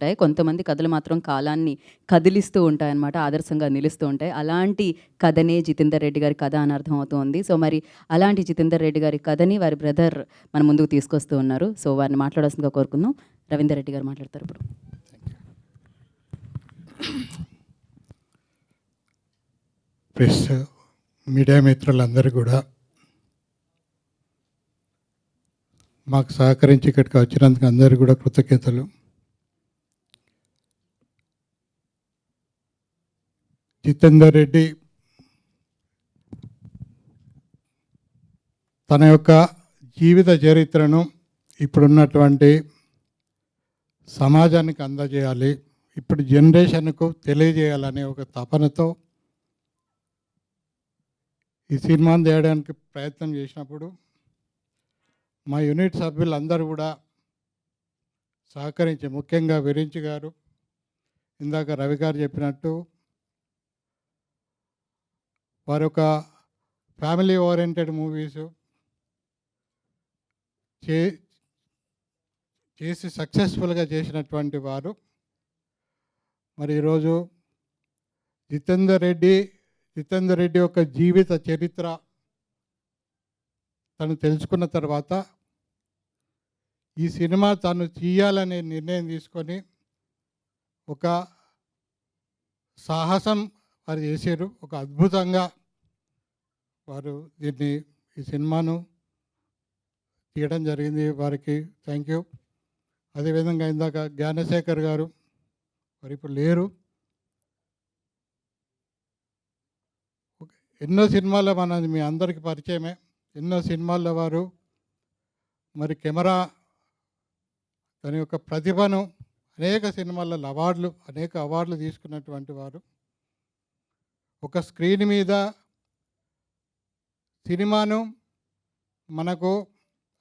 ఉంటాయి. కొంతమంది కథలు మాత్రం కాలాన్ని కదిలిస్తూ ఉంటాయన్నమాట. ఆదర్శంగా నిలుస్తూ ఉంటాయి. అలాంటి కథనే 'జితేందర్ రెడ్డి' గారి కథ అని అర్థమవుతోంది. సో, మరి అలాంటి 'జితేందర్ రెడ్డి' గారి కథని వారి బ్రదర్ మన ముందుకు తీసుకొస్తూ ఉన్నారు. సో, వారిని మాట్లాడాల్సిందిగా కోరుకుందాం. రవీందర్ రెడ్డి గారు మాట్లాడతారు ఇప్పుడు. ప్రెస్ మీడియా మిత్రులందరూ కూడా మాకు సహకరించి ఇక్కడికి వచ్చినందుకు అందరూ కూడా కృతజ్ఞతలు. జితేందర్ రెడ్డి తన యొక్క జీవిత చరిత్రను ఇప్పుడున్నటువంటి సమాజానికి అందజేయాలి, ఇప్పుడు జనరేషన్కు తెలియజేయాలనే ఒక తపనతో ఈ సినిమాను చేయడానికి ప్రయత్నం చేసినప్పుడు మా యూనిట్ సభ్యులందరూ కూడా సహకరించి, ముఖ్యంగా విరించి గారు, ఇందాక రవి గారు చెప్పినట్టు వారు ఒక ఫ్యామిలీ ఓరియంటెడ్ మూవీస్ చేసి సక్సెస్ఫుల్గా చేసినటువంటి వారు. మరి ఈరోజు జితేందర్ రెడ్డి యొక్క జీవిత చరిత్ర తను తెలుసుకున్న తర్వాత ఈ సినిమా తను చేయాలనే నిర్ణయం తీసుకొని ఒక సాహసం వారు చేశారు. ఒక అద్భుతంగా వారు ఈ సినిమాను తీయడం జరిగింది. వారికి థ్యాంక్ యూ. అదేవిధంగా ఇందాక జ్ఞానశేఖర్ గారు, వారు ఇప్పుడు లేరు. ఎన్నో సినిమాల్లో మనది మీ అందరికీ పరిచయమే. ఎన్నో సినిమాల్లో వారు మరి కెమెరా తన యొక్క ప్రతిభను అనేక సినిమాలలో అనేక అవార్డులు తీసుకున్నటువంటి వారు. ఒక స్క్రీన్ మీద సినిమాను మనకు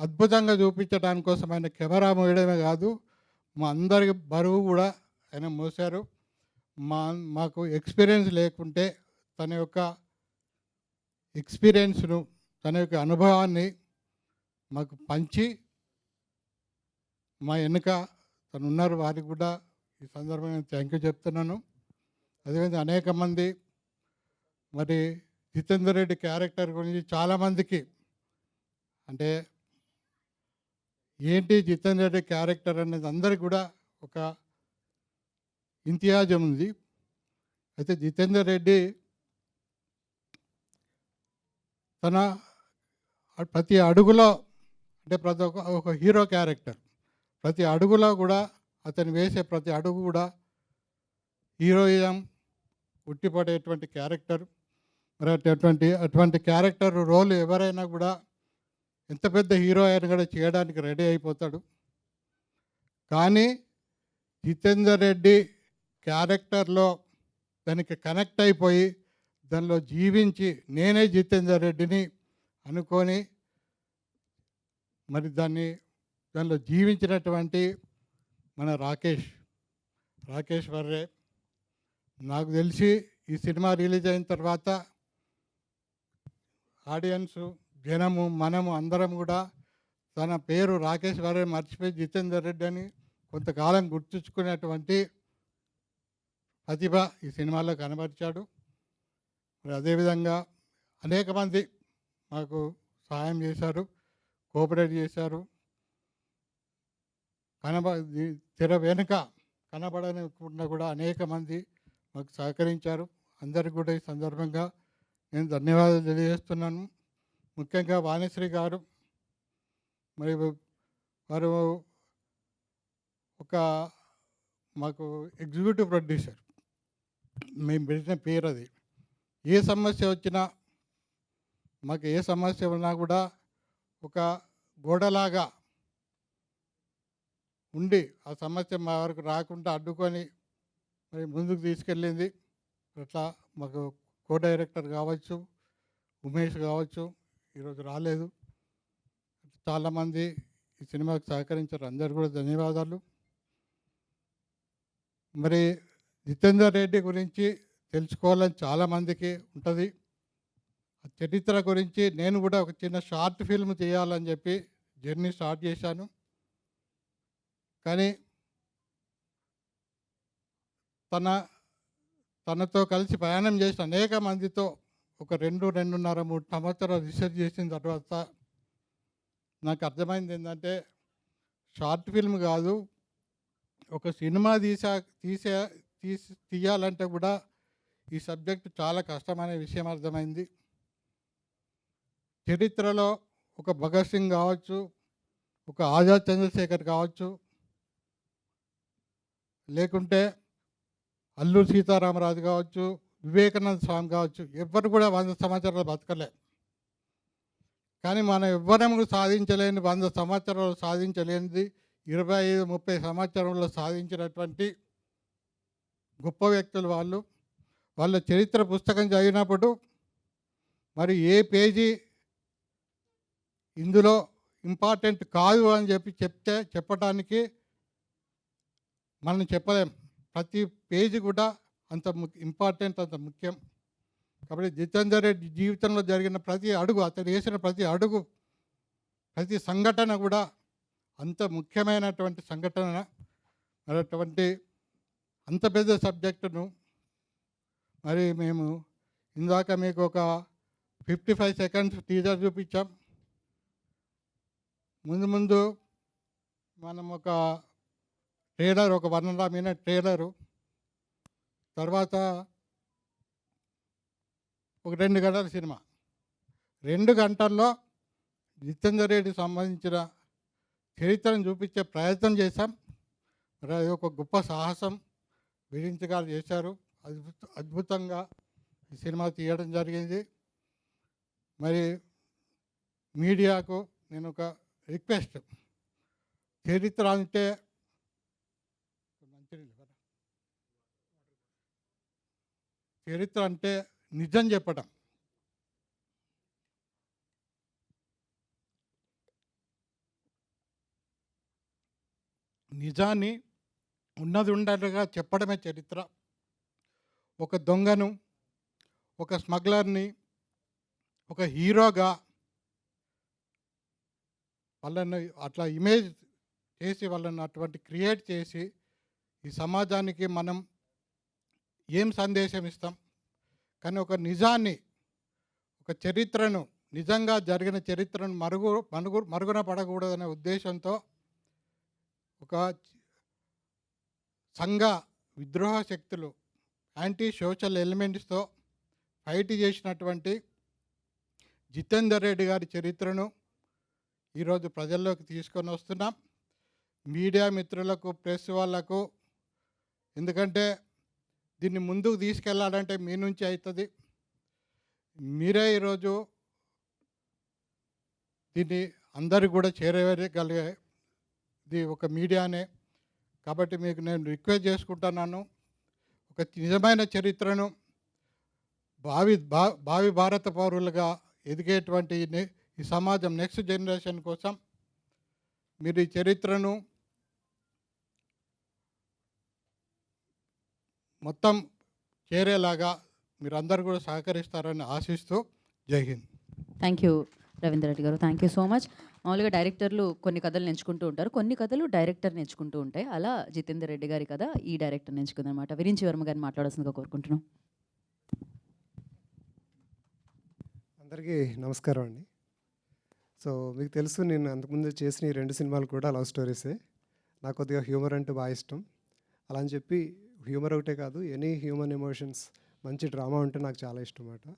అద్భుతంగా చూపించడానికి కోసం ఆయన కెమెరా మోయడమే కాదు, మా అందరికి బరువు కూడా ఆయన మోసారు. మాకు ఎక్స్పీరియన్స్ లేకుంటే తన యొక్క ఎక్స్పీరియన్స్ను, తన యొక్క అనుభవాన్ని మాకు పంచి మా వెనుక తను ఉన్నారు. వారికి కూడా ఈ సందర్భంగా థ్యాంక్ యూ చెప్తున్నాను. అదేవిధంగా అనేక మంది మరి జితేందర్ రెడ్డి క్యారెక్టర్ గురించి చాలామందికి అంటే ఏంటి జితేందర్ రెడ్డి క్యారెక్టర్ అనేది అందరికి కూడా ఒక ఇంతియాజం ఉంది. అయితే జితేందర్ రెడ్డి తన ప్రతి అడుగులో అంటే ఒక హీరో క్యారెక్టర్, ప్రతి అడుగులో కూడా అతను వేసే ప్రతి అడుగు కూడా హీరోయిజం ఉట్టిపడేటువంటి క్యారెక్టర్. మరి అటువంటి క్యారెక్టర్ రోల్ ఎవరైనా కూడా ఎంత పెద్ద హీరో అయినా కూడా చేయడానికి రెడీ అయిపోతాడు. కానీ జితేందర్ రెడ్డి క్యారెక్టర్లో దానికి కనెక్ట్ అయిపోయి దానిలో జీవించి నేనే జితేందర్ రెడ్డిని అనుకొని మరి దానిలో జీవించినటువంటి మన రాకేష్ వర్రే. నాకు తెలిసి ఈ సినిమా రిలీజ్ అయిన తర్వాత ఆడియన్స్, జనము, మనము అందరం కూడా తన పేరు రాకేష్ వర్రే మర్చిపోయి జితేందర్ రెడ్డి అని కొంతకాలం గుర్తుంచుకునేటువంటి ప్రతిభ ఈ సినిమాలో కనబరిచాడు. మరి అదేవిధంగా అనేక మంది మాకు సహాయం చేశారు, కోఆపరేట్ చేశారు. తెర వెనుక కనబడకుండా కూడా అనేక మంది మాకు సహకరించారు. అందరికి కూడా ఈ సందర్భంగా నేను ధన్యవాదాలు తెలియజేస్తున్నాను. ముఖ్యంగా వాణిశ్రీ గారు, మరి వారు ఒక మాకు ఎగ్జిక్యూటివ్ ప్రొడ్యూసర్, మేము పెట్టిన పేరు అది. ఏ సమస్య వచ్చినా, మాకు ఏ సమస్య ఉన్నా కూడా ఒక గోడలాగా ఉండి ఆ సమస్య మా వరకు రాకుండా అడ్డుకొని మరి ముందుకు తీసుకెళ్ళింది. అట్లా మాకు కో డైరెక్టర్ కావచ్చు, ఉమేష్ కావచ్చు, ఈరోజు రాలేదు, చాలామంది ఈ సినిమాకు సహకరించారు. అందరు కూడా ధన్యవాదాలు. మరి జితేందర్ రెడ్డి గురించి తెలుసుకోవాలని చాలామందికి ఉంటుంది. ఆ చరిత్ర గురించి నేను కూడా ఒక చిన్న షార్ట్ ఫిల్మ్ చేయాలని చెప్పి జర్నీ స్టార్ట్ చేశాను. కానీ తన తనతో కలిసి ప్రయాణం చేసిన అనేక మందితో ఒక 2, 2.5, 3 సంవత్సరాలు రీసెర్చ్ చేసిన తర్వాత నాకు అర్థమైంది ఏంటంటే షార్ట్ ఫిల్మ్ కాదు, ఒక సినిమా తీయాలంటే కూడా ఈ సబ్జెక్ట్ చాలా కష్టమనే విషయం అర్థమైంది. చరిత్రలో ఒక భగత్ సింగ్ కావచ్చు, ఒక ఆజాద్ చంద్రశేఖర్ కావచ్చు, లేకుంటే అల్లూరి సీతారామరాజు కావచ్చు, వివేకానంద స్వామి కావచ్చు, ఎవ్వరు కూడా 100 సంవత్సరాలు బతకలే. కానీ మనం ఎవ్వరం సాధించలేని 100 సంవత్సరాలు సాధించలేనిది 25-30 సంవత్సరంలో సాధించినటువంటి గొప్ప వ్యక్తులు వాళ్ళు. వాళ్ళ చరిత్ర పుస్తకం చదివినప్పుడు మరి ఏ పేజీ ఇందులో ఇంపార్టెంట్ కాదు అని చెప్పడానికి మనం చెప్పలేం. ప్రతి పేజీ కూడా అంత ఇంపార్టెంట్, అంత ముఖ్యం. కాబట్టి జితేందర్ రెడ్డి జీవితంలో జరిగిన ప్రతి అడుగు, అతను వేసిన ప్రతి అడుగు, ప్రతి సంఘటన కూడా అంత ముఖ్యమైనటువంటి సంఘటన. మరి అటువంటి అంత పెద్ద సబ్జెక్టును మరి మేము ఇందాక మీకు ఒక 55 సెకండ్స్ టీజర్ చూపించాం. ముందు మనం ఒక ట్రైలర్, ఒక 1.5 మినిట్ ట్రైలరు, తర్వాత ఒక 2 గంటల సినిమా. 2 గంటల్లో జితేందర్ రెడ్డికి సంబంధించిన చరిత్రను చూపించే ప్రయత్నం చేశాం. మరి అది ఒక గొప్ప సాహసం బిరించి గారు చేశారు. అద్భుతంగా ఈ సినిమా తీయడం జరిగింది. మరి మీడియాకు నేను ఒక రిక్వెస్ట్, చరిత్ర అంటే నిజం చెప్పడం. నిజాన్ని ఉన్నది ఉండగా చెప్పడమే చరిత్ర. ఒక దొంగను, ఒక స్మగ్లర్ని ఒక హీరోగా వాళ్ళని అట్లా ఇమేజ్ చేసి, వాళ్ళని అటువంటి క్రియేట్ చేసి ఈ సమాజానికి మనం ఏం సందేశం ఇస్తాం? కానీ ఒక నిజాన్ని, ఒక చరిత్రను, నిజంగా జరిగిన చరిత్రను మరుగున పడకూడదనే ఉద్దేశంతో ఒక సంఘ విద్రోహ శక్తులు, యాంటీ సోషల్ ఎలిమెంట్స్తో ఫైట్ చేసినటువంటి జితేందర్ రెడ్డి గారి చరిత్రను ఈరోజు ప్రజల్లోకి తీసుకొని వస్తున్నాం. మీడియా మిత్రులకు, ప్రెస్ వాళ్ళకు, ఎందుకంటే దీన్ని ముందుకు తీసుకెళ్ళాలంటే మీ నుంచి అవుతుంది. మీరే ఈరోజు దీన్ని అందరికి కూడా చేరవేయగలిగేది ఒక మీడియానే. కాబట్టి మీకు నేను రిక్వెస్ట్ చేసుకుంటున్నాను, ఒక నిజమైన చరిత్రను భావి భారత పౌరులుగా ఎదిగేటువంటి ఈ సమాజం, నెక్స్ట్ జనరేషన్ కోసం మీరు ఈ చరిత్రను మొత్తం చేరేలాగా మీరందరూ కూడా సహకరిస్తారని ఆశిస్తూ జై హింద్. థ్యాంక్ యూ రవీంద్ర రెడ్డి గారు, థ్యాంక్ యూ సో మచ్. మామూలుగా డైరెక్టర్లు కొన్ని కథలు ఎంచుకుంటూ ఉంటారు, కొన్ని కథలు డైరెక్టర్ని ఎంచుకుంటూ ఉంటాయి. అలా జితేందర్ రెడ్డి గారి కథ ఈ డైరెక్టర్ని ఎంచుకుందనమాట. విరించి వర్మ గారిని మాట్లాడాల్సిందిగా కోరుకుంటున్నాం. అందరికీ నమస్కారం అండి. సో మీకు తెలుసు, నేను అంతకుముందు చేసిన ఈ 2 సినిమాలు కూడా లవ్ స్టోరీసే. నాకు కొద్దిగా హ్యూమర్ అంటే బాగా ఇష్టం. అలా అని చెప్పి హ్యూమర్ ఒకటే కాదు, ఎనీ హ్యూమన్ ఎమోషన్స్, మంచి డ్రామా ఉంటే నాకు చాలా ఇష్టం అన్నమాట.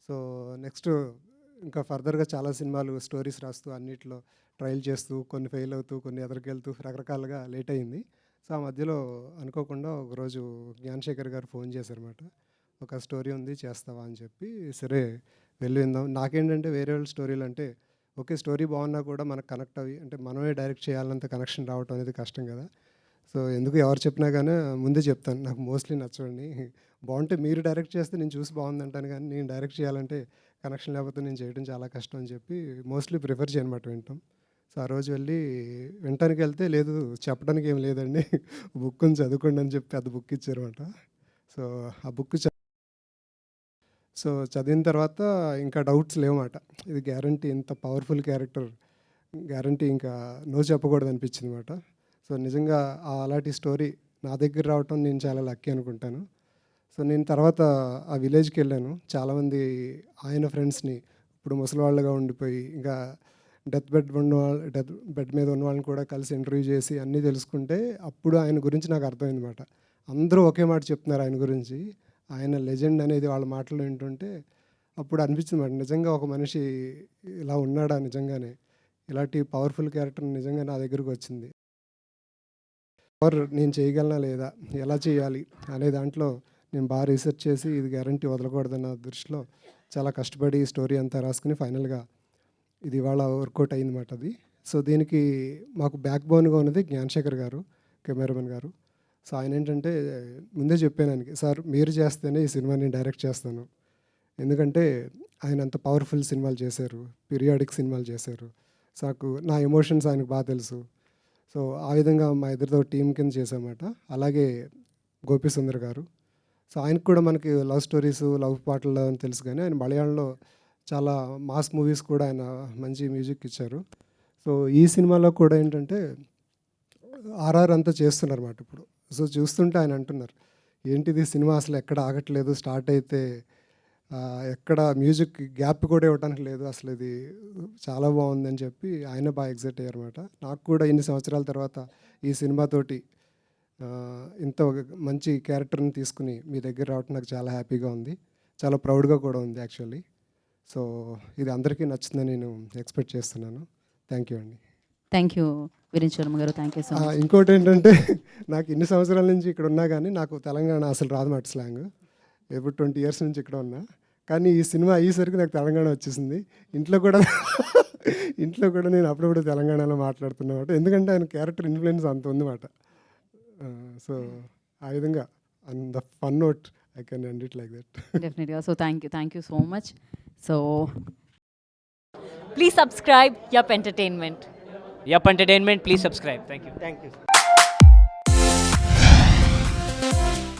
సో నెక్స్ట్ ఇంకా ఫర్దర్గా చాలా సినిమాలు స్టోరీస్ రాస్తూ, అన్నిట్లో ట్రయల్ చేస్తూ, కొన్ని ఫెయిల్ అవుతూ, కొన్ని ఎదురుకెళ్తూ రకరకాలుగా లేట్ అయింది. సో ఆ మధ్యలో అనుకోకుండా ఒకరోజు జ్ఞానశేఖర్ గారు ఫోన్ చేశారన్నమాట. ఒక స్టోరీ ఉంది చేస్తావా అని చెప్పి. సరే వెళ్ళి విందాం. నాకేంటంటే వేరే వాళ్ళ స్టోరీలు అంటే ఓకే, స్టోరీ బాగున్నా కూడా మనకు కనెక్ట్ అవి, అంటే మనమే డైరెక్ట్ చేయాలంత కనెక్షన్ రావటం అనేది కష్టం కదా. సో ఎందుకు ఎవరు చెప్పినా కానీ ముందే చెప్తాను, నాకు మోస్ట్లీ నచ్చవండి. బాగుంటే మీరు డైరెక్ట్ చేస్తే నేను చూసి బాగుందంటాను, కానీ నేను డైరెక్ట్ చేయాలంటే కనెక్షన్ లేకపోతే నేను చేయడం చాలా కష్టం అని చెప్పి మోస్ట్లీ ప్రిఫర్ చేయనమాట వింటాం. సో ఆ రోజు వెళ్ళి వినటానికి వెళ్తే, లేదు చెప్పడానికి ఏం లేదండి, బుక్ని చదువుకోండి అని చెప్పి అది బుక్ ఇచ్చారన్నమాట. సో ఆ బుక్ చదివిన తర్వాత ఇంకా డౌట్స్ లేవన్నమాట. ఇది గ్యారంటీ, ఇంత పవర్ఫుల్ క్యారెక్టర్ గ్యారంటీ ఇంకా నో చెప్పకూడదు అనిపించింది అన్నమాట. సో నిజంగా అలాంటి స్టోరీ నా దగ్గర రావటం నేను చాలా లక్కీ అనుకుంటాను. సో నేను తర్వాత ఆ విలేజ్కి వెళ్ళాను. చాలామంది ఆయన ఫ్రెండ్స్ని ఇప్పుడు ముసలివాళ్ళుగా ఉండిపోయి ఇంకా డెత్ బెడ్ మీద ఉన్న వాళ్ళని కూడా కలిసి ఇంటర్వ్యూ చేసి అన్నీ తెలుసుకుంటే అప్పుడు ఆయన గురించి నాకు అర్థమైందన్నమాట. అందరూ ఒకే మాట చెప్తున్నారు ఆయన గురించి, ఆయన లెజెండ్ అనేది వాళ్ళ మాటలు వింటుంటే అప్పుడు అనిపించింది మాట, నిజంగా ఒక మనిషి ఇలా ఉన్నాడా, నిజంగానే ఇలాంటి పవర్ఫుల్ క్యారెక్టర్ నిజంగా నా దగ్గరకు వచ్చింది. నేను చేయగలనా లేదా, ఎలా చేయాలి అనే దాంట్లో నేను బాగా రీసెర్చ్ చేసి ఇది గ్యారంటీ వదలకూడదన్న దృష్టిలో చాలా కష్టపడి స్టోరీ అంతా రాసుకుని ఫైనల్గా ఇది ఇవాళ వర్కౌట్ అయిందన్నమాట అది. సో దీనికి మాకు బ్యాక్ బోన్గా ఉన్నది జ్ఞానశేఖర్ గారు, కెమెరామెన్ గారు. సో ఆయన ఏంటంటే ముందే చెప్పాను ఆయనకి, సార్ మీరు చేస్తేనే ఈ సినిమా నేను డైరెక్ట్ చేస్తాను, ఎందుకంటే ఆయన అంత పవర్ఫుల్ సినిమాలు చేశారు, పీరియాడిక్ సినిమాలు చేశారు. సో నా ఎమోషన్స్ ఆయనకు బాగా తెలుసు. సో ఆ విధంగా మా ఇద్దరితో టీం కింద చేసామన్నమాట. అలాగే గోపి సుందర్ గారు, సో ఆయనకు కూడా మనకి లవ్ స్టోరీస్, లవ్ పాటలు అని తెలుసు, కానీ ఆయన మలయాళంలో చాలా మాస్ మూవీస్ కూడా ఆయన మంచి మ్యూజిక్ ఇచ్చారు. సో ఈ సినిమాలో కూడా ఏంటంటే ఆర్ఆర్ అంతా చేస్తున్నారు అన్నమాట ఇప్పుడు. సో చూస్తుంటే ఆయన అంటున్నారు, ఏంటిది సినిమా అసలు ఎక్కడ ఆగట్లేదు, స్టార్ట్ అయితే ఎక్కడ మ్యూజిక్ గ్యాప్ కూడా ఇవ్వడానికి లేదు, అసలు ఇది చాలా బాగుందని చెప్పి ఆయన బాగా ఎగ్జైట్ అయ్యారు అనమాట. నాకు కూడా ఇన్ని సంవత్సరాల తర్వాత ఈ సినిమాతోటి ఇంత ఒక మంచి క్యారెక్టర్ని తీసుకుని మీ దగ్గర రావటం నాకు చాలా హ్యాపీగా ఉంది, చాలా ప్రౌడ్గా కూడా ఉంది యాక్చువల్లీ. సో ఇది అందరికీ నచ్చుతుందని నేను ఎక్స్పెక్ట్ చేస్తున్నాను. థ్యాంక్ యూ అండి. థ్యాంక్ యూ వీరేంద్ర శర్మ గారు, థ్యాంక్ యూ సో మచ్. ఇంకోటి ఏంటంటే నాకు ఇన్ని సంవత్సరాల నుంచి ఇక్కడ ఉన్నా కానీ నాకు తెలంగాణ అసలు రాదు మాట స్లాంగ్. ఎప్పుడు 20 years నుంచి ఇక్కడ ఉన్నా, కానీ ఈ సినిమా అయ్యేసరికి నాకు తెలంగాణ వచ్చేసింది. ఇంట్లో కూడా నేను అప్పుడప్పుడు తెలంగాణలో మాట్లాడుతున్నమాట, ఎందుకంటే ఆయన క్యారెక్టర్ ఇన్ఫ్లుయెన్స్ అంత ఉందన్నమాట. సో ఆ విధంగా on the fun note I can end it like that. డెఫినెట్గా. So thank you so much. So Please subscribe Yup Entertainment. Yup Entertainment, please subscribe. Thank you. Thank you.